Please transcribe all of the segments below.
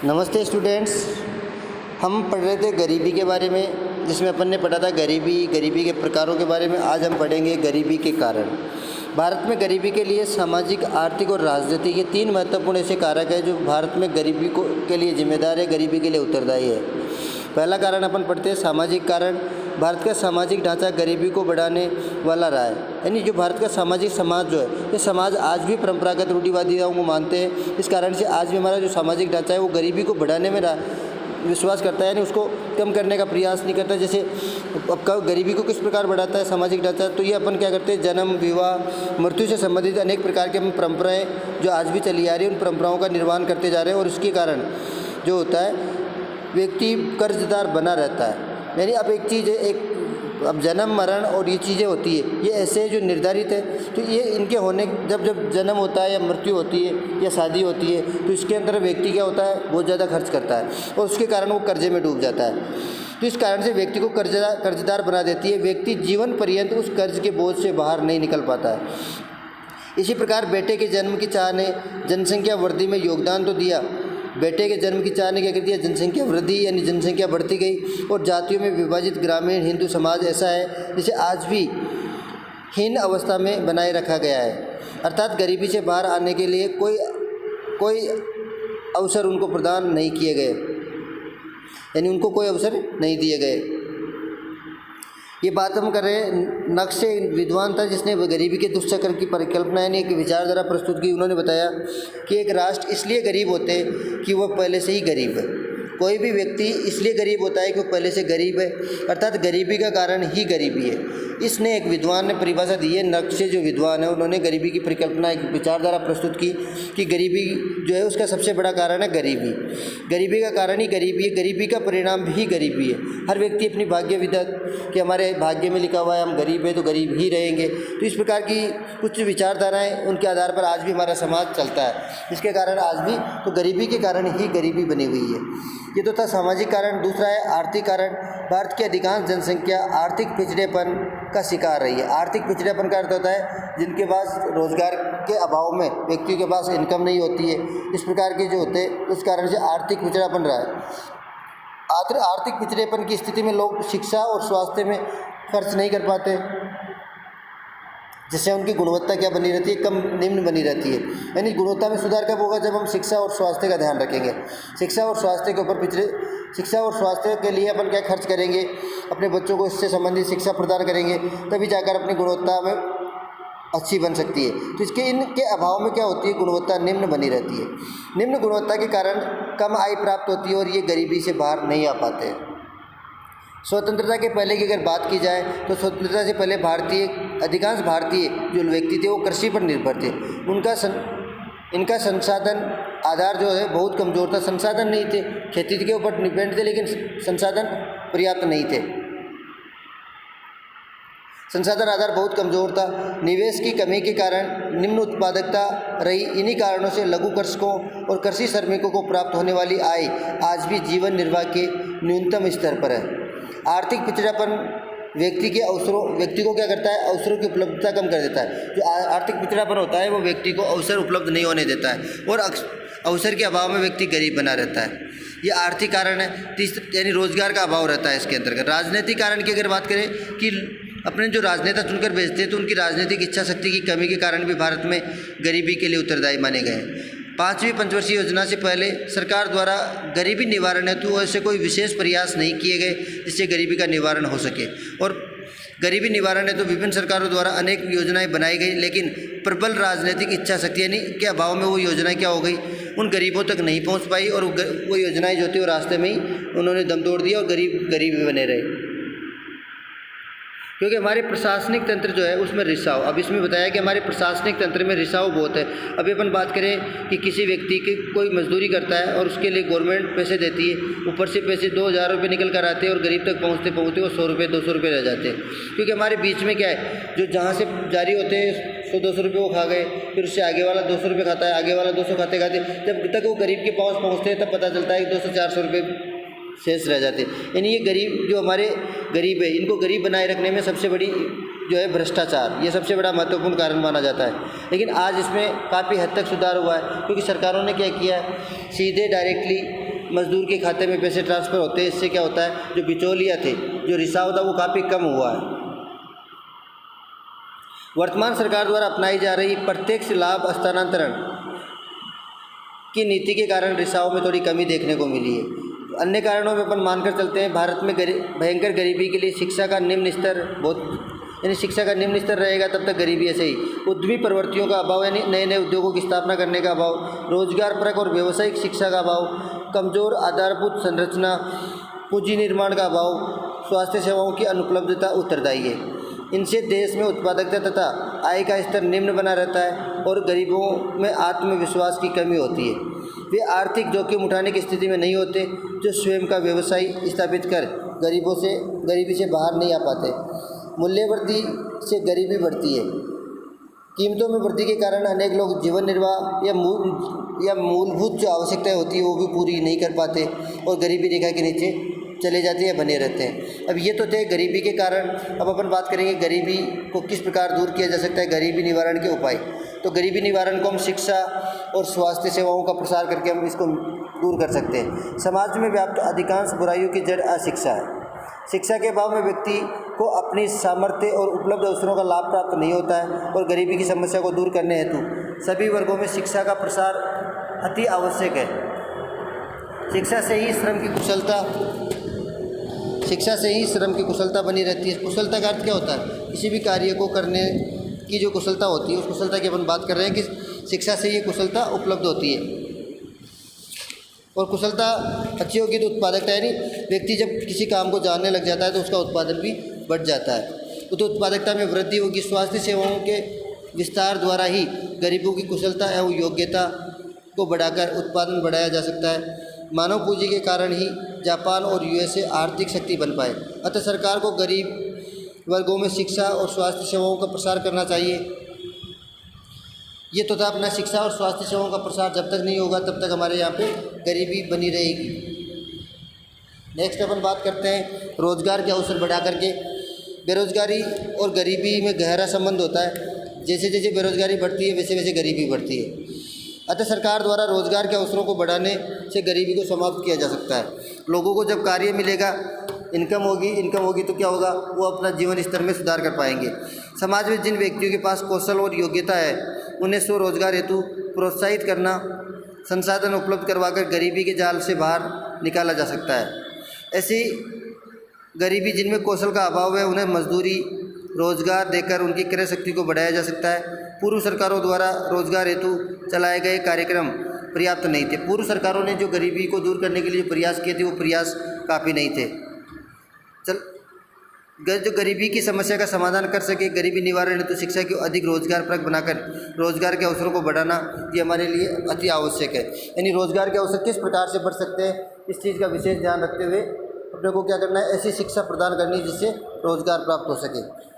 नमस्ते स्टूडेंट्स। हम पढ़ रहे थे गरीबी के बारे में, जिसमें अपन ने पढ़ा था गरीबी के प्रकारों के बारे में। आज हम पढ़ेंगे गरीबी के कारण। भारत में गरीबी के लिए सामाजिक, आर्थिक और राजनीतिक ये 3 महत्वपूर्ण ऐसे कारक हैं जो भारत में गरीबी के लिए जिम्मेदार है, गरीबी के लिए उत्तरदायी है। पहला कारण अपन पढ़ते हैं सामाजिक कारण। भारत का सामाजिक ढांचा गरीबी को बढ़ाने वाला रहा है। यानी जो भारत का सामाजिक समाज जो है, ये समाज आज भी परंपरागत रूढ़िवादिताओं को मानते हैं। इस कारण से आज भी हमारा जो सामाजिक ढांचा है वो गरीबी को बढ़ाने में विश्वास करता है, यानी उसको कम करने का प्रयास नहीं करता। जैसे अब गरीबी को किस प्रकार बढ़ाता है सामाजिक ढांचा, तो ये अपन क्या करते हैं, जन्म, विवाह, मृत्यु से संबंधित अनेक प्रकार की परंपराएं जो आज भी चली आ रही है, उन परंपराओं का निर्वहन करते जा रहे हैं। और इसके कारण जो होता है, व्यक्ति कर्जदार बना रहता है। यानी अब एक चीज़ है, अब जन्म, मरण और ये चीज़ें होती है, ये ऐसे जो निर्धारित है, तो ये इनके होने जब जन्म होता है या मृत्यु होती है या शादी होती है, तो इसके अंदर व्यक्ति क्या होता है, बहुत ज़्यादा खर्च करता है और उसके कारण वो कर्जे में डूब जाता है। तो इस कारण से व्यक्ति को कर्जदार बना देती है। व्यक्ति जीवन पर्यंत उस कर्ज के बोझ से बाहर नहीं निकल पाता है। इसी प्रकार बेटे के जन्म की चाह ने जनसंख्या वृद्धि में योगदान तो दिया। बेटे के जन्म की चाह ने क्या कर दिया, जनसंख्या वृद्धि, यानी जनसंख्या बढ़ती गई और जातियों में विभाजित ग्रामीण हिंदू समाज ऐसा है जिसे आज भी हीन अवस्था में बनाए रखा गया है। अर्थात गरीबी से बाहर आने के लिए कोई अवसर उनको प्रदान नहीं किए गए, यानी उनको कोई अवसर नहीं दिए गए। ये बात हम कर रहे हैं। नक्शे विद्वान था जिसने गरीबी के दुष्चक्र की परिकल्पना यानी एक विचारधारा प्रस्तुत की। उन्होंने बताया कि एक राष्ट्र इसलिए गरीब होते हैं कि वह पहले से ही गरीब है। कोई भी व्यक्ति इसलिए गरीब होता है कि वह पहले से गरीब है, अर्थात गरीबी का कारण ही गरीबी है। इसने एक विद्वान ने परिभाषा दी है। नक्शे जो विद्वान है, उन्होंने गरीबी की परिकल्पना, एक विचारधारा प्रस्तुत की कि गरीबी जो है उसका सबसे बड़ा कारण है गरीबी। गरीबी का कारण ही गरीबी है, गरीबी का परिणाम भी गरीबी है। हर व्यक्ति अपनी भाग्य विधात कि हमारे भाग्य में लिखा हुआ है हम गरीब हैं तो गरीब ही रहेंगे। तो इस प्रकार की कुछ विचारधाराएं, उनके आधार पर आज भी हमारा समाज चलता है। इसके कारण आज भी तो गरीबी के कारण ही गरीबी बनी हुई है। ये तो था सामाजिक कारण। दूसरा है आर्थिक कारण। भारत की अधिकांश जनसंख्या आर्थिक पिछड़ेपन का शिकार रही है। आर्थिक पिछड़ेपन का अर्थ होता है जिनके पास रोजगार के अभाव में व्यक्तियों के पास इनकम नहीं होती है, इस प्रकार के जो होते हैं, उस कारण से आर्थिक पिछड़ापन रहा है। आर्थिक पिछड़ेपन की स्थिति में लोग शिक्षा और स्वास्थ्य में खर्च नहीं कर पाते, जिससे उनकी गुणवत्ता क्या बनी रहती है, कम निम्न बनी रहती है। यानी गुणवत्ता में सुधार कब होगा, जब हम शिक्षा और स्वास्थ्य का ध्यान रखेंगे। शिक्षा और स्वास्थ्य के ऊपर शिक्षा और स्वास्थ्य के लिए अपन क्या खर्च करेंगे, अपने बच्चों को इससे संबंधित शिक्षा प्रदान करेंगे, तभी जाकर अपनी गुणवत्ता में अच्छी बन सकती है। तो इनके अभाव में क्या होती है, गुणवत्ता निम्न बनी रहती है। निम्न गुणवत्ता के कारण कम आय प्राप्त होती है और ये गरीबी से बाहर नहीं आ पाते हैं। स्वतंत्रता के पहले की अगर बात की जाए तो स्वतंत्रता से पहले अधिकांश भारतीय जो व्यक्ति थे वो कृषि पर निर्भर थे। इनका संसाधन आधार जो है बहुत कमज़ोर था। संसाधन नहीं थे, खेती के ऊपर डिपेंड थे, लेकिन संसाधन पर्याप्त नहीं थे। संसाधन आधार बहुत कमज़ोर था। निवेश की कमी के कारण निम्न उत्पादकता रही। इन्हीं कारणों से लघु कृषकों और कृषि श्रमिकों को प्राप्त होने वाली आय आज भी जीवन निर्वाह के न्यूनतम स्तर पर है। आर्थिक पिछड़ापन व्यक्ति को क्या करता है, अवसरों की उपलब्धता कम कर देता है। जो आर्थिक पिछड़ापन होता है वो व्यक्ति को अवसर उपलब्ध नहीं होने देता है और अवसर के अभाव में व्यक्ति गरीब बना रहता है। ये आर्थिक कारण है। यानी रोजगार का अभाव रहता है इसके अंतर्गत। राजनीतिक कारण की अगर बात करें कि अपने जो राजनेता चुनकर भेजते हैं, तो उनकी राजनीतिक इच्छा शक्ति की कमी के कारण भी भारत में गरीबी के लिए उत्तरदायी माने गए हैं। 5वीं पंचवर्षीय योजना से पहले सरकार द्वारा गरीबी निवारण हेतु ऐसे कोई विशेष प्रयास नहीं किए गए जिससे गरीबी का निवारण हो सके। और गरीबी निवारण हेतु विभिन्न सरकारों द्वारा अनेक योजनाएं बनाई गई, लेकिन प्रबल राजनीतिक इच्छा शक्ति यानी के अभाव में वो योजनाएं क्या हो गई, उन गरीबों तक नहीं पहुंच पाई और वो योजनाएं जो थी वो रास्ते में ही उन्होंने दम तोड़ दिया और गरीब बने रहे। क्योंकि हमारे प्रशासनिक तंत्र जो है उसमें रिसाव, अब इसमें बताया कि हमारे प्रशासनिक तंत्र में रिसाव बहुत है। अभी अपन बात करें कि किसी व्यक्ति की कोई मजदूरी करता है और उसके लिए गवर्नमेंट पैसे देती है, ऊपर से पैसे 2000 रुपये निकल कर आते हैं और गरीब तक पहुँचते वो 100 रुपये 200 रुपये रह जाते हैं। क्योंकि हमारे बीच में क्या है, जो जहाँ से जारी होते हैं 100-200 रुपये वो खा गए, फिर उससे आगे वाला 200 रुपये खाता है, आगे वाला 200 खाते जब तक वो गरीब के पास पहुँचते हैं तब पता चलता है कि 200-400 रुपये शेष रह जाते। यानी ये गरीब जो हमारे गरीब है, इनको गरीब बनाए रखने में सबसे बड़ी जो है भ्रष्टाचार, ये सबसे बड़ा महत्वपूर्ण कारण माना जाता है। लेकिन आज इसमें काफ़ी हद तक सुधार हुआ है, क्योंकि सरकारों ने क्या किया है, सीधे डायरेक्टली मजदूर के खाते में पैसे ट्रांसफ़र होते हैं। इससे क्या होता है, जो बिचौलिया थे, जो रिसाव था, वो काफ़ी कम हुआ है। वर्तमान सरकार द्वारा अपनाई जा रही प्रत्यक्ष लाभ हस्तांतरण की नीति के कारण रिसाव में थोड़ी कमी देखने को मिली है। अन्य कारणों में अपन मानकर चलते हैं, भारत में भयंकर गरीबी के लिए शिक्षा का निम्न स्तर यानी शिक्षा का निम्न स्तर रहेगा तब तक गरीबी ऐसे ही। उद्यमी प्रवृत्तियों का अभाव यानी नए नए उद्योगों की स्थापना करने का अभाव, रोजगार परक और व्यावसायिक शिक्षा का अभाव, कमज़ोर आधारभूत संरचना, पूंजी निर्माण का अभाव, स्वास्थ्य सेवाओं की अनुपलब्धता उत्तरदायी है। इनसे देश में उत्पादकता तथा आय का स्तर निम्न बना रहता है और गरीबों में आत्मविश्वास की कमी होती है। वे आर्थिक जोखिम उठाने की स्थिति में नहीं होते, जो स्वयं का व्यवसाय स्थापित कर गरीबी से बाहर नहीं आ पाते। मूल्य वृद्धि से गरीबी बढ़ती है। कीमतों में वृद्धि के कारण अनेक लोग जीवन निर्वाह या मूलभूत जो आवश्यकताएं होती है वो भी पूरी नहीं कर पाते और गरीबी रेखा के नीचे चले जाते हैं, बने रहते हैं। अब ये तो थे गरीबी के कारण। अब अपन बात करेंगे गरीबी को किस प्रकार दूर किया जा सकता है, गरीबी निवारण के उपाय। तो गरीबी निवारण को हम शिक्षा और स्वास्थ्य सेवाओं का प्रसार करके हम इसको दूर कर सकते हैं। समाज में व्याप्त अधिकांश बुराइयों की जड़ अशिक्षा है। शिक्षा के अभाव में व्यक्ति को अपनी सामर्थ्य और उपलब्ध अवसरों का लाभ प्राप्त नहीं होता है और गरीबी की समस्या को दूर करने हेतु सभी वर्गों में शिक्षा का प्रसार अति आवश्यक है। शिक्षा से ही श्रम की कुशलता बनी रहती है। कुशलता का अर्थ क्या होता है, किसी भी कार्य को करने की जो कुशलता होती है, उस कुशलता की अपन बात कर रहे हैं कि शिक्षा से ये कुशलता उपलब्ध होती है। और कुशलता अच्छी होगी तो उत्पादकता, यानी व्यक्ति जब किसी काम को जानने लग जाता है तो उसका उत्पादन भी बढ़ जाता है, तो उत्पादकता में वृद्धि होगी। स्वास्थ्य सेवाओं के विस्तार द्वारा ही गरीबों की कुशलता एवं योग्यता को बढ़ाकर उत्पादन बढ़ाया जा सकता है। मानव पूंजी के कारण ही जापान और यूएसए आर्थिक शक्ति बन पाए। अतः सरकार को गरीब वर्गों में शिक्षा और स्वास्थ्य सेवाओं का प्रसार करना चाहिए। ये तो था अपना शिक्षा और स्वास्थ्य सेवाओं का प्रसार जब तक नहीं होगा तब तक हमारे यहाँ पे गरीबी बनी रहेगी। नेक्स्ट अपन बात करते हैं रोजगार के अवसर बढ़ा करके। बेरोजगारी और गरीबी में गहरा संबंध होता है। जैसे जैसे बेरोजगारी बढ़ती है वैसे वैसे गरीबी बढ़ती है। अतः सरकार द्वारा रोजगार के अवसरों को बढ़ाने से गरीबी को समाप्त किया जा सकता है। लोगों को जब कार्य मिलेगा, इनकम होगी तो क्या होगा, वो अपना जीवन स्तर में सुधार कर पाएंगे। समाज में जिन व्यक्तियों के पास कौशल और योग्यता है उन्हें स्वरोजगार हेतु प्रोत्साहित करना, संसाधन उपलब्ध करवाकर गरीबी के जाल से बाहर निकाला जा सकता है। ऐसी गरीबी जिनमें कौशल का अभाव है उन्हें मजदूरी रोजगार देकर उनकी क्रय शक्ति को बढ़ाया जा सकता है। पूर्व सरकारों द्वारा रोजगार हेतु चलाए गए कार्यक्रम पर्याप्त नहीं थे। पूर्व सरकारों ने जो गरीबी को दूर करने के लिए प्रयास किए थे वो प्रयास काफ़ी नहीं थे। जो गरीबी की समस्या का समाधान कर सके, गरीबी निवारण हेतु शिक्षा को अधिक रोजगारपरक बनाकर रोजगार के अवसरों को बढ़ाना ये हमारे लिए अति आवश्यक है। यानी रोजगार के अवसर किस प्रकार से बढ़ सकते हैं, इस चीज़ का विशेष ध्यान रखते हुए अपने को क्या करना है, ऐसी शिक्षा प्रदान करनी है जिससे रोजगार प्राप्त हो सके।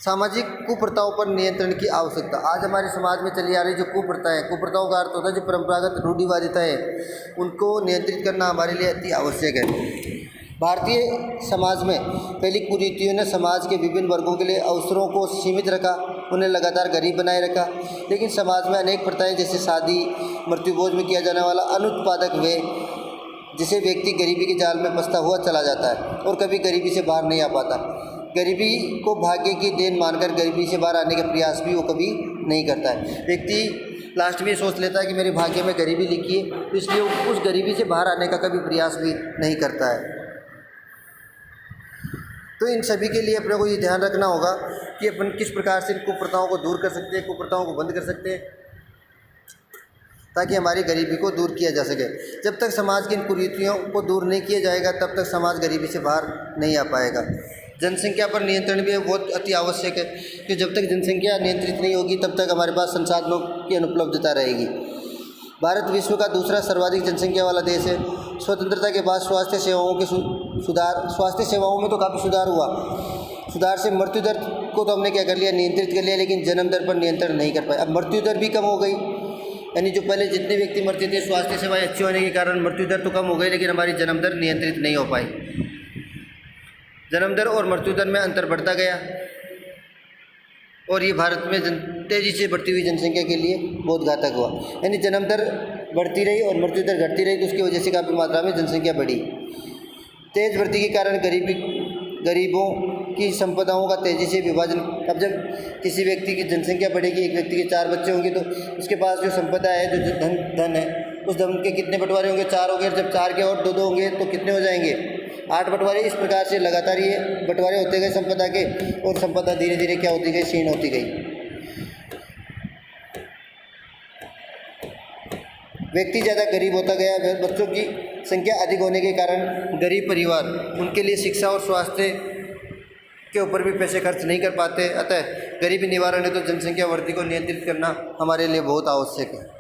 सामाजिक कुप्रथाओं पर नियंत्रण की आवश्यकता। आज हमारे समाज में चली आ रही जो कुप्रथाओं का अर्थ होता है जो परंपरागत रूढ़िवादिता है, उनको नियंत्रित करना हमारे लिए अति आवश्यक है। भारतीय समाज में पहली कुरीतियों ने समाज के विभिन्न वर्गों के लिए अवसरों को सीमित रखा, उन्हें लगातार गरीब बनाए रखा। लेकिन समाज में अनेक प्रथाएं जैसे शादी, मृत्युभोज में किया जाने वाला अनुत्पादक व्यय, जिसे व्यक्ति गरीबी के जाल में फंसता हुआ चला जाता है और कभी गरीबी से बाहर नहीं आ पाता। गरीबी को भाग्य की देन मानकर गरीबी से बाहर आने का प्रयास भी वो कभी नहीं करता है। व्यक्ति लास्ट में सोच लेता है कि मेरे भाग्य में गरीबी लिखी है, तो इसलिए वो उस गरीबी से बाहर आने का कभी प्रयास भी नहीं करता है। तो इन सभी के लिए अपने को ये ध्यान रखना होगा कि अपन किस प्रकार से इन कुप्रथाओं को दूर कर सकते हैं, कुप्रथाओं को बंद कर सकते हैं, ताकि हमारी गरीबी को दूर किया जा सके। जब तक समाज की इन कुरीतियों को दूर नहीं किया जाएगा तब तक समाज गरीबी से बाहर नहीं आ पाएगा। जनसंख्या पर नियंत्रण भी बहुत अति आवश्यक है, कि जब तक जनसंख्या नियंत्रित नहीं होगी तब तक हमारे पास संसाधनों की अनुपलब्धता रहेगी। भारत विश्व का दूसरा सर्वाधिक जनसंख्या वाला देश है। स्वतंत्रता के बाद स्वास्थ्य सेवाओं में तो काफ़ी सुधार हुआ। सुधार से मृत्यु दर को तो हमने क्या कर लिया, नियंत्रित कर लिया, लेकिन जन्म दर पर नियंत्रण नहीं कर पाए। अब मृत्यु दर भी कम हो गई, यानी जो पहले जितने व्यक्ति मरते थे स्वास्थ्य सेवाएं अच्छी होने के कारण मृत्यु दर तो कम हो गई, लेकिन हमारी जन्म दर नियंत्रित नहीं हो पाई। जन्म दर और मृत्यु दर में अंतर बढ़ता गया और ये भारत में तेज़ी से बढ़ती हुई जनसंख्या के लिए बहुत घातक हुआ। यानी जन्म दर बढ़ती रही और मृत्यु दर घटती रही, तो उसकी वजह से काफ़ी मात्रा में जनसंख्या बढ़ी। तेज वृद्धि के कारण गरीबों की संपदाओं का तेज़ी से विभाजन। अब जब किसी व्यक्ति की जनसंख्या बढ़ेगी, एक व्यक्ति के 4 बच्चे होंगे, तो उसके पास जो संपदा है, जो धन है, उस धन के कितने बंटवारे होंगे? 4 हो गए। जब 4 के और 2 होंगे तो कितने हो जाएंगे? 8 बंटवारे। इस प्रकार से लगातार ये बंटवारे होते गए संपदा के, और संपदा धीरे धीरे क्या होती गई? क्षीण होती गई। व्यक्ति ज़्यादा गरीब होता गया। बच्चों की संख्या अधिक होने के कारण गरीब परिवार उनके लिए शिक्षा और स्वास्थ्य के ऊपर भी पैसे खर्च नहीं कर पाते। अतः गरीबी निवारण हेतु जनसंख्या वृद्धि को नियंत्रित करना हमारे लिए बहुत आवश्यक है।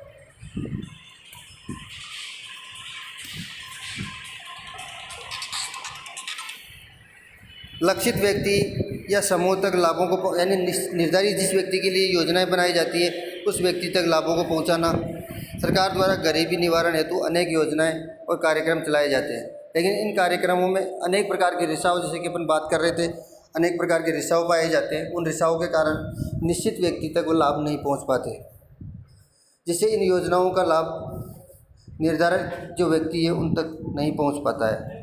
लक्षित व्यक्ति या समूह तक लाभों को, यानी निर्धारित जिस व्यक्ति के लिए योजनाएं बनाई जाती है, उस व्यक्ति तक लाभों को पहुंचाना। सरकार द्वारा गरीबी निवारण हेतु अनेक योजनाएं और कार्यक्रम चलाए जाते हैं, लेकिन इन कार्यक्रमों में अनेक प्रकार के रिसाव, जैसे कि अपन बात कर रहे थे, अनेक प्रकार के रिसाव पाए जाते हैं। उन रिसावों के कारण निश्चित व्यक्ति तक वो लाभ नहीं पहुंच पाते, जिससे इन योजनाओं का लाभ निर्धारित जो व्यक्ति है उन तक नहीं पहुंच पाता है।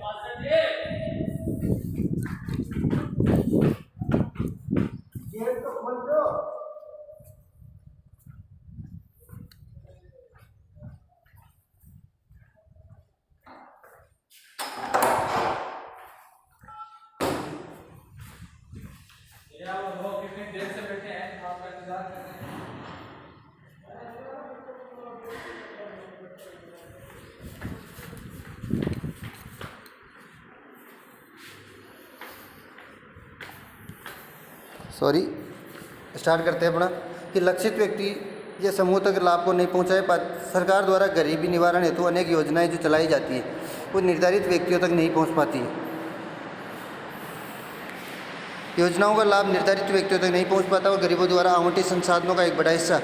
वो कितनी देर से बैठे हैं, आपका इंतजार कर रहे हैं। स्टार्ट करते हैं अपना कि लक्षित व्यक्ति या समूह तक लाभ को नहीं पहुंचाए पाते। सरकार द्वारा गरीबी निवारण हेतु अनेक योजनाएं जो चलाई जाती है, वो निर्धारित व्यक्तियों तक नहीं पहुंच पाती है। योजनाओं का लाभ निर्धारित व्यक्तियों तक नहीं पहुंच पाता और गरीबों द्वारा आवंटित संसाधनों का एक बड़ा हिस्सा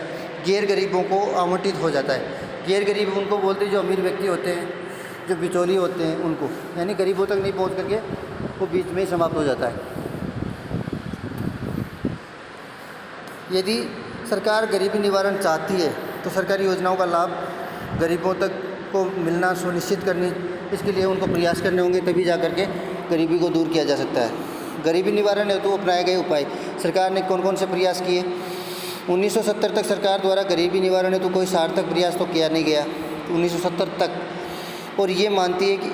गैर गरीबों को आवंटित हो जाता है। गैर गरीब उनको बोलते हैं जो अमीर व्यक्ति होते हैं, जो बिचौली होते हैं उनको, यानी गरीबों तक नहीं पहुंच करके वो बीच में ही समाप्त हो जाता है। यदि सरकार गरीबी निवारण चाहती है तो सरकारी योजनाओं का लाभ गरीबों तक को मिलना सुनिश्चित करनी, इसके लिए उनको प्रयास करने होंगे, तभी जा करके गरीबी को दूर किया जा सकता है। गरीबी निवारण हेतु अपनाए गए उपाय, सरकार ने कौन कौन से प्रयास किए? 1970 तक सरकार द्वारा गरीबी निवारण हेतु कोई सार्थक प्रयास तो किया नहीं गया, 1970 तक। और ये मानती है कि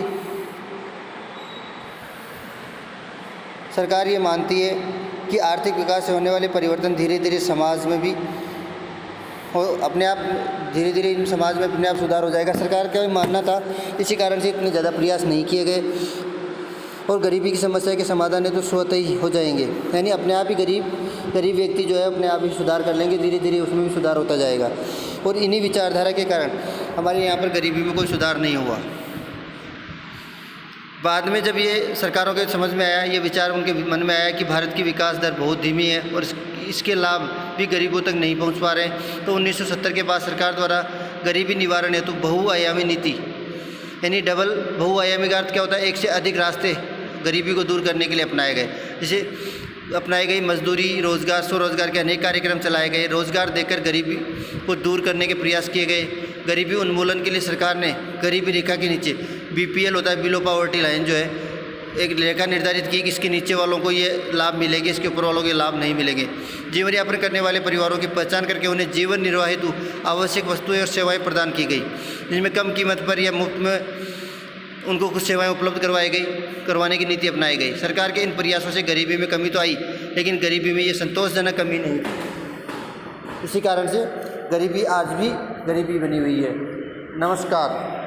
सरकार ये मानती है कि आर्थिक विकास से होने वाले परिवर्तन धीरे धीरे समाज में भी अपने आप धीरे धीरे इन समाज में अपने आप सुधार हो जाएगा। सरकार का भी मानना था, इसी कारण से इतने ज़्यादा प्रयास नहीं किए गए और गरीबी की समस्या के समाधान है तो स्वतः ही हो जाएंगे, यानी अपने आप ही गरीब व्यक्ति जो है अपने आप ही सुधार कर लेंगे, धीरे धीरे उसमें भी सुधार होता जाएगा। और इन्हीं विचारधारा के कारण हमारे यहाँ पर गरीबी में कोई सुधार नहीं हुआ। बाद में जब ये सरकारों के समझ में आया, ये विचार उनके मन में आया कि भारत की विकास दर बहुत धीमी है और इसके लाभ भी गरीबों तक नहीं पहुंच पा रहे हैं, तो 1970 के बाद सरकार द्वारा गरीबी निवारण हेतु बहुआयामी नीति, यानी डबल बहुआयामी का अर्थ क्या होता है? एक से अधिक रास्ते गरीबी को दूर करने के लिए अपनाए गए। जैसे अपनाई गई मजदूरी, रोजगार, स्वरोजगार के अनेक कार्यक्रम चलाए गए, रोजगार देकर गरीबी को दूर करने के प्रयास किए गए। गरीबी उन्मूलन के लिए सरकार ने गरीबी रेखा के नीचे BPL होता है, बिलो पॉवर्टी लाइन, जो है एक रेखा निर्धारित की कि इसके नीचे वालों को ये लाभ मिलेंगे, इसके ऊपर वालों के लाभ नहीं मिलेंगे। जीवन यापन करने वाले परिवारों की पहचान करके उन्हें जीवन निर्वाह हेतु आवश्यक वस्तुएं और सेवाएं प्रदान की गई, जिनमें कम कीमत पर या मुफ्त में उनको कुछ सेवाएं उपलब्ध करवाने की नीति अपनाई गई। सरकार के इन प्रयासों से गरीबी में कमी तो आई, लेकिन गरीबी में ये संतोषजनक कमी नहीं थी। इसी कारण से गरीबी आज भी गरीबी बनी हुई है। नमस्कार।